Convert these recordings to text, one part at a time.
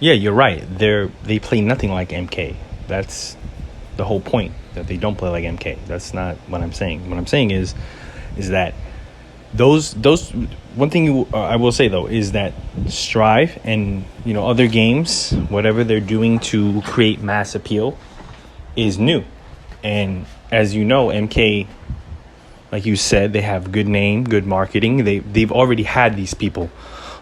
Yeah, you're right. They play nothing like MK. That's the whole point, that they don't play like MK. That's not what I'm saying. What I'm saying is that those one thing I will say though is that Strive and other games, whatever they're doing to create mass appeal, is new. And as you know, MK, like you said, they have good name, good marketing. They've already had these people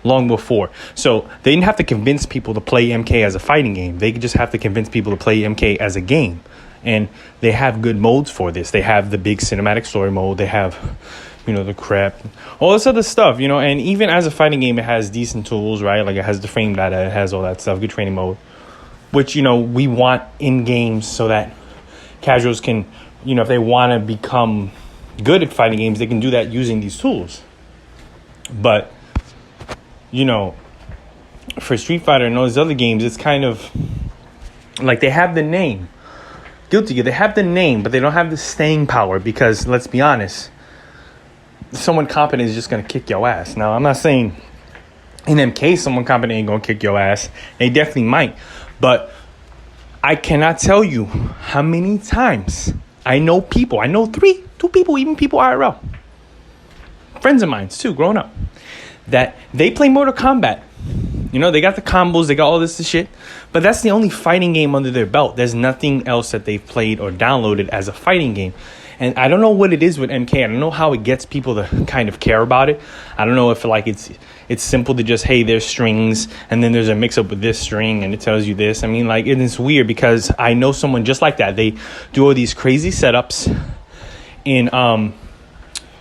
long before. So they didn't have to convince people to play MK as a fighting game. They just have to convince people to play MK as a game. And they have good modes for this. They have the big cinematic story mode. They have, the crap, all this other stuff, and even as a fighting game, it has decent tools, right? Like it has the frame data, it has all that stuff, good training mode, which, we want in games so that casuals can, if they want to become good at fighting games, they can do that using these tools. But for Street Fighter and all these other games, it's kind of like they have the name. Guilty Gear, they have the name, but they don't have the staying power because, let's be honest, someone competent is just going to kick your ass. Now, I'm not saying in MK someone competent ain't going to kick your ass. They definitely might. But I cannot tell you how many times I know two people, even people IRL, friends of mine too, growing up, that they play Mortal Kombat. They got the combos, they got all this shit, but that's the only fighting game under their belt. There's nothing else that they've played or downloaded as a fighting game. And I don't know what it is with MK. I don't know how it gets people to kind of care about it. I don't know if it's simple to just, hey, there's strings and then there's a mix up with this string and it tells you this. I mean, like, it's weird because I know someone just like that. They do all these crazy setups in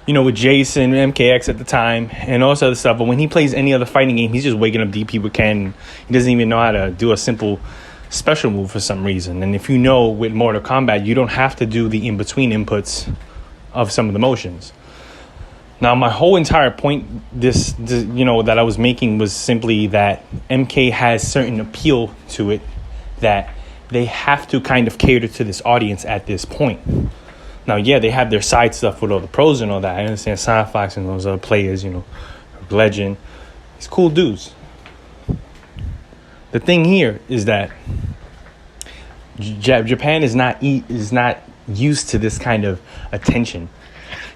with Jason, MKX at the time, and all this other stuff. But when he plays any other fighting game, he's just waking up DP with Ken. He doesn't even know how to do a simple special move for some reason. And if with Mortal Kombat, you don't have to do the in-between inputs of some of the motions. Now, my whole entire point, that I was making was simply that MK has certain appeal to it that they have to kind of cater to this audience at this point. Now, yeah, they have their side stuff with all the pros and all that. I understand Fox and those other players, Legend. He's cool dudes. The thing here is that Japan is not used to this kind of attention.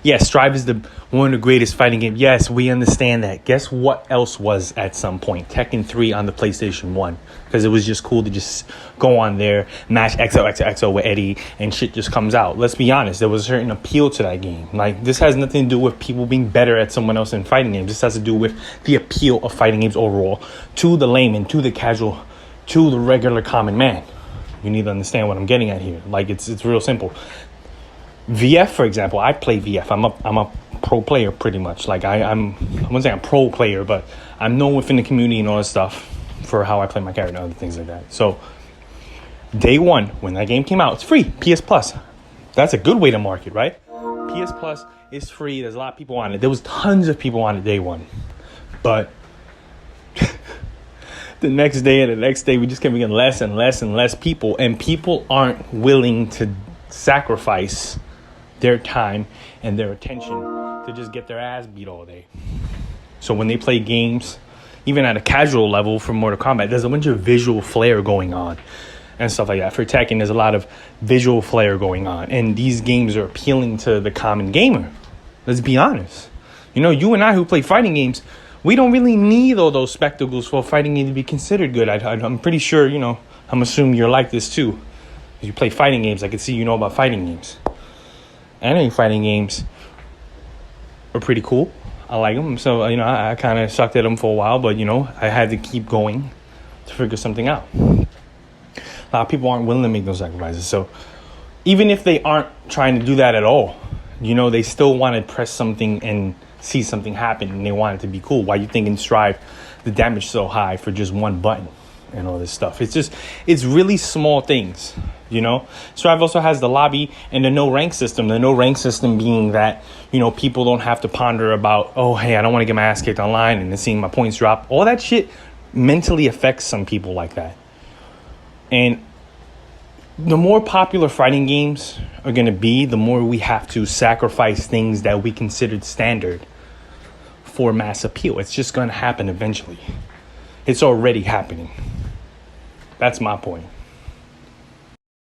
Yes, Strive is one of the greatest fighting games. Yes, we understand that. Guess what else was at some point? Tekken 3 on the PlayStation 1. Because it was just cool to just go on there, match XOXOXO with Eddie, and shit just comes out. Let's be honest, there was a certain appeal to that game. Like, this has nothing to do with people being better at someone else in fighting games. This has to do with the appeal of fighting games overall to the layman, to the casual, to the regular common man. You need to understand what I'm getting at here. Like, it's real simple. VF, for example, I play VF. I'm a pro player pretty much. Like I wouldn't say I'm pro player, but I'm known within the community and all that stuff for how I play my character and other things like that. So day one, when that game came out, it's free. PS Plus. That's a good way to market, right? PS Plus is free. There's a lot of people on it. There was tons of people on it day one. But the next day and the next day, we just kept getting less and less and less people. And people aren't willing to sacrifice their time and their attention to just get their ass beat all day. So when they play games, even at a casual level for Mortal Kombat, there's a bunch of visual flair going on and stuff like that. For Tekken, there's a lot of visual flair going on. And these games are appealing to the common gamer. Let's be honest. You and I who play fighting games, we don't really need all those spectacles for a fighting game to be considered good. I'm pretty sure, I'm assuming you're like this too. You play fighting games, I can see about fighting games. Anime fighting games are pretty cool. I like them. So, I kind of sucked at them for a while, but, I had to keep going to figure something out. A lot of people aren't willing to make those sacrifices. So even if they aren't trying to do that at all, they still want to press something and see something happen, and they want it to be cool. Why you think in Strive the damage so high for just one button and all this stuff? It's really small things. Strive also has the lobby and the no rank system. The no rank system being that, people don't have to ponder about, oh, hey, I don't want to get my ass kicked online and then seeing my points drop. All that shit mentally affects some people like that. And the more popular fighting games are going to be, the more we have to sacrifice things that we considered standard for mass appeal. It's just going to happen eventually. It's already happening. That's my point.